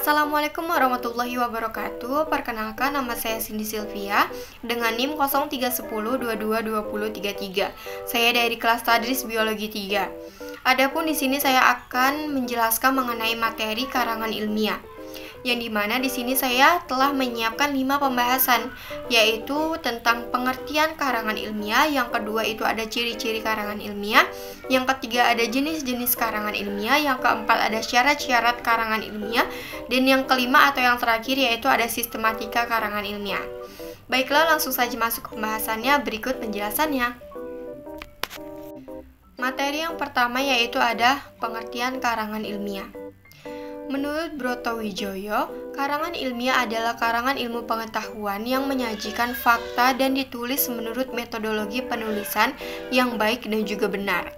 Assalamualaikum warahmatullahi wabarakatuh. Perkenalkan, nama saya Cindy Sylvia dengan NIM 0310222033. Saya dari kelas Tadris Biologi 3. Adapun di sini saya akan menjelaskan mengenai materi karangan ilmiah, yang dimana di sini saya telah menyiapkan 5 pembahasan, yaitu tentang pengertian karangan ilmiah, yang kedua itu ada ciri-ciri karangan ilmiah, yang ketiga ada jenis-jenis karangan ilmiah, yang keempat ada syarat-syarat karangan ilmiah, dan yang kelima atau yang terakhir yaitu ada sistematika karangan ilmiah. Baiklah, langsung saja masuk ke pembahasannya, berikut penjelasannya. Materi yang pertama yaitu ada pengertian karangan ilmiah. Menurut Broto Wijoyo, karangan ilmiah adalah karangan ilmu pengetahuan yang menyajikan fakta dan ditulis menurut metodologi penulisan yang baik dan juga benar.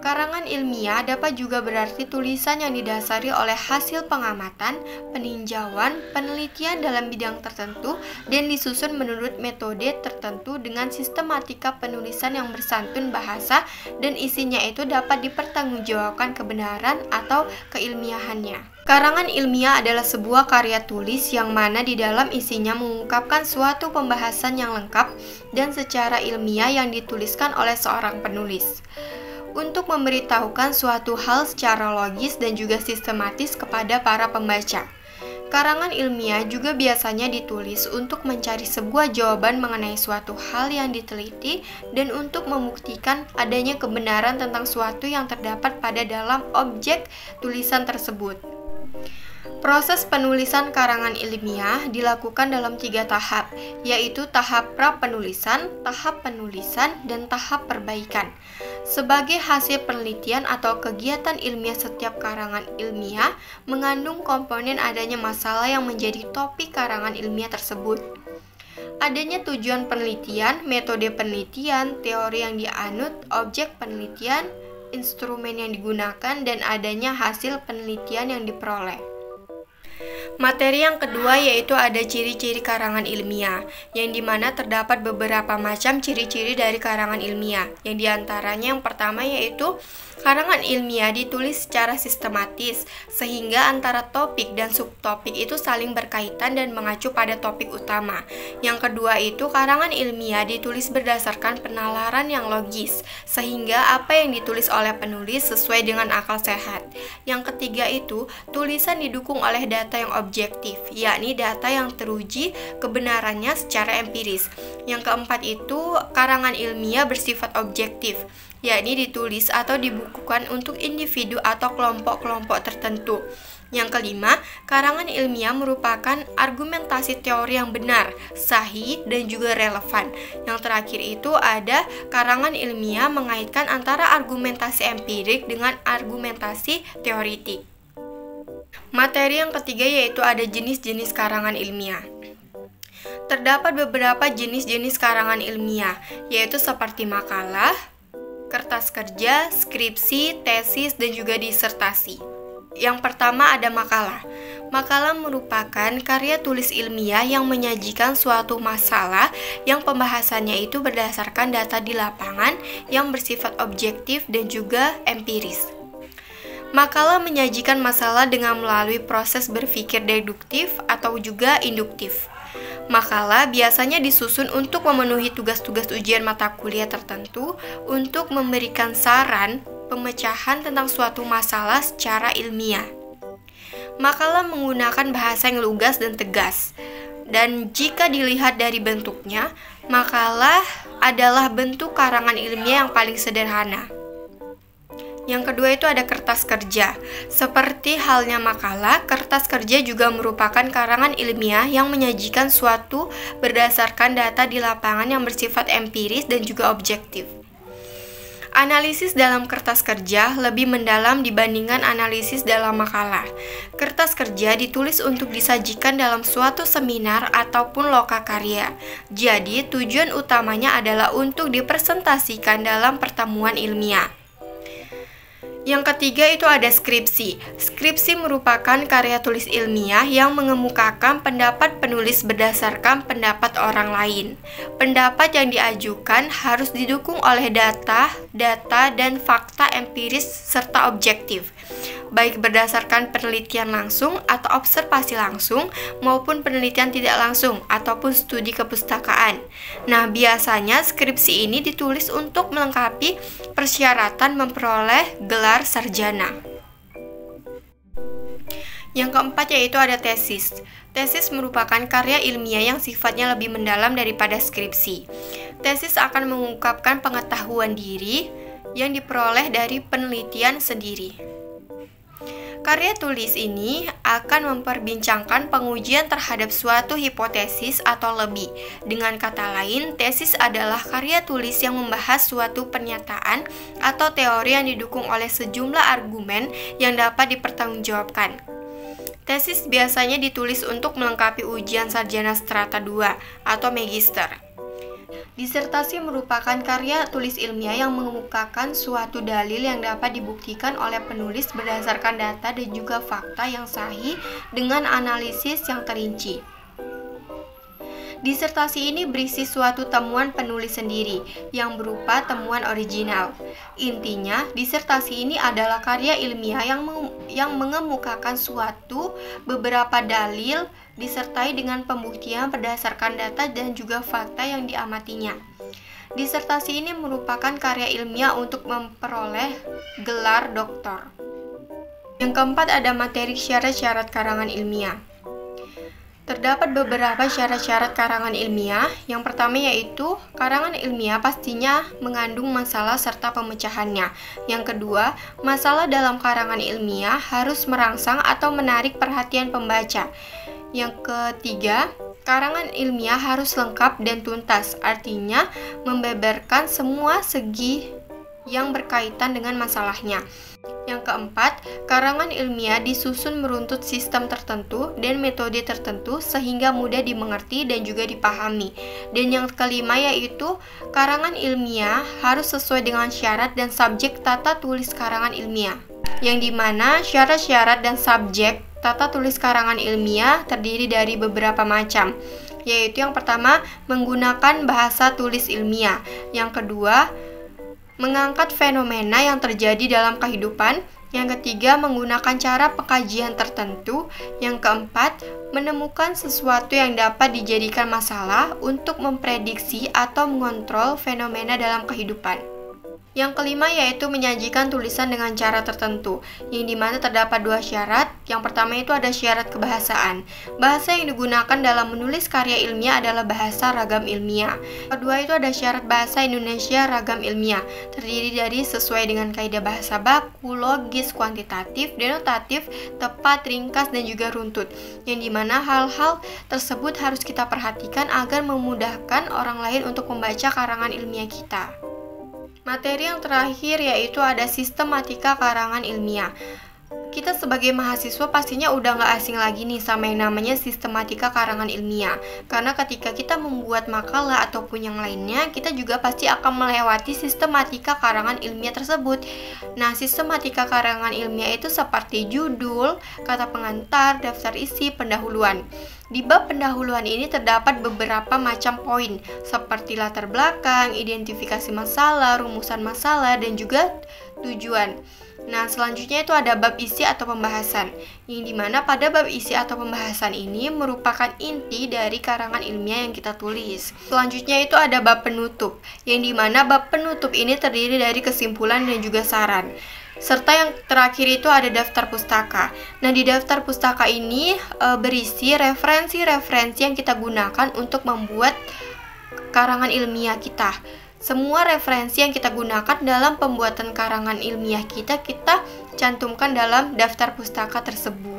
Karangan ilmiah dapat juga berarti tulisan yang didasari oleh hasil pengamatan, peninjauan, penelitian dalam bidang tertentu dan disusun menurut metode tertentu dengan sistematika penulisan yang bersantun bahasa dan isinya itu dapat dipertanggungjawabkan kebenaran atau keilmiahannya. Karangan ilmiah adalah sebuah karya tulis yang mana di dalam isinya mengungkapkan suatu pembahasan yang lengkap dan secara ilmiah yang dituliskan oleh seorang penulis untuk memberitahukan suatu hal secara logis dan juga sistematis kepada para pembaca. Karangan ilmiah juga biasanya ditulis untuk mencari sebuah jawaban mengenai suatu hal yang diteliti dan untuk membuktikan adanya kebenaran tentang suatu yang terdapat pada dalam objek tulisan tersebut. Proses penulisan karangan ilmiah dilakukan dalam 3 tahap, yaitu tahap pra-penulisan, tahap penulisan, dan tahap perbaikan. Sebagai hasil penelitian atau kegiatan ilmiah, setiap karangan ilmiah mengandung komponen adanya masalah yang menjadi topik karangan ilmiah tersebut. Adanya tujuan penelitian, metode penelitian, teori yang dianut, objek penelitian, instrumen yang digunakan, dan adanya hasil penelitian yang diperoleh. Materi yang kedua yaitu ada ciri-ciri karangan ilmiah, yang dimana terdapat beberapa macam ciri-ciri dari karangan ilmiah, yang diantaranya yang pertama yaitu karangan ilmiah ditulis secara sistematis, sehingga antara topik dan subtopik itu saling berkaitan dan mengacu pada topik utama. Yang kedua itu karangan ilmiah ditulis berdasarkan penalaran yang logis, sehingga apa yang ditulis oleh penulis sesuai dengan akal sehat. Yang ketiga itu tulisan didukung oleh data yang objektif, yakni data yang teruji kebenarannya secara empiris. Yang keempat itu karangan ilmiah bersifat objektif, yakni ditulis atau dibukukan untuk individu atau kelompok-kelompok tertentu. Yang kelima, karangan ilmiah merupakan argumentasi teori yang benar, sahih, dan juga relevan. Yang terakhir itu ada karangan ilmiah mengaitkan antara argumentasi empirik dengan argumentasi teoritik. Materi yang ketiga yaitu ada jenis-jenis karangan ilmiah. Terdapat beberapa jenis-jenis karangan ilmiah, yaitu seperti makalah, kertas kerja, skripsi, tesis, dan juga disertasi. Yang pertama ada makalah. Makalah merupakan karya tulis ilmiah yang menyajikan suatu masalah yang pembahasannya itu berdasarkan data di lapangan yang bersifat objektif dan juga empiris. Makalah menyajikan masalah dengan melalui proses berpikir deduktif atau juga induktif. Makalah biasanya disusun untuk memenuhi tugas-tugas ujian mata kuliah tertentu untuk memberikan saran pemecahan tentang suatu masalah secara ilmiah. Makalah menggunakan bahasa yang lugas dan tegas. Dan jika dilihat dari bentuknya, makalah adalah bentuk karangan ilmiah yang paling sederhana. Yang kedua itu ada kertas kerja. Seperti halnya makalah, kertas kerja juga merupakan karangan ilmiah yang menyajikan suatu berdasarkan data di lapangan yang bersifat empiris dan juga objektif. Analisis dalam kertas kerja lebih mendalam dibandingkan analisis dalam makalah. Kertas kerja ditulis untuk disajikan dalam suatu seminar ataupun lokakarya. Jadi, tujuan utamanya adalah untuk dipresentasikan dalam pertemuan ilmiah. Yang ketiga itu ada skripsi. Skripsi merupakan karya tulis ilmiah yang mengemukakan pendapat penulis berdasarkan pendapat orang lain. Pendapat yang diajukan harus didukung oleh data, dan fakta empiris serta objektif. baik berdasarkan penelitian langsung atau observasi langsung maupun penelitian tidak langsung ataupun studi kepustakaan. Nah, biasanya skripsi ini ditulis untuk melengkapi persyaratan memperoleh gelar sarjana. Yang keempat yaitu ada tesis. Tesis merupakan karya ilmiah yang sifatnya lebih mendalam daripada skripsi. Tesis akan mengungkapkan pengetahuan diri yang diperoleh dari penelitian sendiri. Karya tulis ini akan memperbincangkan pengujian terhadap suatu hipotesis atau lebih. Dengan kata lain, tesis adalah karya tulis yang membahas suatu pernyataan atau teori yang didukung oleh sejumlah argumen yang dapat dipertanggungjawabkan. Tesis biasanya ditulis untuk melengkapi ujian sarjana strata 2 atau magister. Disertasi merupakan karya tulis ilmiah yang mengemukakan suatu dalil yang dapat dibuktikan oleh penulis berdasarkan data dan juga fakta yang sahih dengan analisis yang terinci. Disertasi ini berisi suatu temuan penulis sendiri yang berupa temuan original. Intinya, disertasi ini adalah karya ilmiah yang mengemukakan suatu beberapa dalil disertai dengan pembuktian berdasarkan data dan juga fakta yang diamatinya. Disertasi ini merupakan karya ilmiah untuk memperoleh gelar doktor. Yang keempat ada materi syarat-syarat karangan ilmiah. Terdapat beberapa syarat-syarat karangan ilmiah. Yang pertama yaitu karangan ilmiah pastinya mengandung masalah serta pemecahannya. Yang kedua, masalah dalam karangan ilmiah harus merangsang atau menarik perhatian pembaca. Yang ketiga, karangan ilmiah harus lengkap dan tuntas, artinya membeberkan semua segi yang berkaitan dengan masalahnya. Yang keempat, karangan ilmiah disusun meruntut sistem tertentu dan metode tertentu sehingga mudah dimengerti dan juga dipahami. Dan yang kelima yaitu karangan ilmiah harus sesuai dengan syarat dan subjek tata tulis karangan ilmiah. Yang dimana syarat-syarat dan subjek tata tulis karangan ilmiah terdiri dari beberapa macam, yaitu yang pertama menggunakan bahasa tulis ilmiah, yang kedua mengangkat fenomena yang terjadi dalam kehidupan, yang ketiga menggunakan cara pengkajian tertentu, yang keempat menemukan sesuatu yang dapat dijadikan masalah untuk memprediksi atau mengontrol fenomena dalam kehidupan. Yang kelima yaitu menyajikan tulisan dengan cara tertentu, yang dimana terdapat dua syarat. Yang pertama itu ada syarat kebahasaan. Bahasa yang digunakan dalam menulis karya ilmiah adalah bahasa ragam ilmiah. Kedua itu ada syarat bahasa Indonesia ragam ilmiah, terdiri dari sesuai dengan kaidah bahasa baku, logis, kuantitatif, denotatif, tepat, ringkas, dan juga runtut. Yang dimana hal-hal tersebut harus kita perhatikan agar memudahkan orang lain untuk membaca karangan ilmiah kita. Materi yang terakhir yaitu ada sistematika karangan ilmiah. Kita sebagai mahasiswa pastinya udah gak asing lagi nih sama yang namanya sistematika karangan ilmiah. Karena ketika kita membuat makalah ataupun yang lainnya, kita juga pasti akan melewati sistematika karangan ilmiah tersebut. Nah, sistematika karangan ilmiah itu seperti judul, kata pengantar, daftar isi, pendahuluan. Di bab pendahuluan ini terdapat beberapa macam poin, seperti latar belakang, identifikasi masalah, rumusan masalah, dan juga tujuan. Nah, selanjutnya itu ada bab isi atau pembahasan, yang dimana pada bab isi atau pembahasan ini merupakan inti dari karangan ilmiah yang kita tulis. Selanjutnya itu ada bab penutup, yang dimana bab penutup ini terdiri dari kesimpulan dan juga saran. Serta yang terakhir itu ada daftar pustaka. Nah, di daftar pustaka ini berisi referensi-referensi yang kita gunakan untuk membuat karangan ilmiah kita. Semua referensi yang kita gunakan dalam pembuatan karangan ilmiah kita cantumkan dalam daftar pustaka tersebut.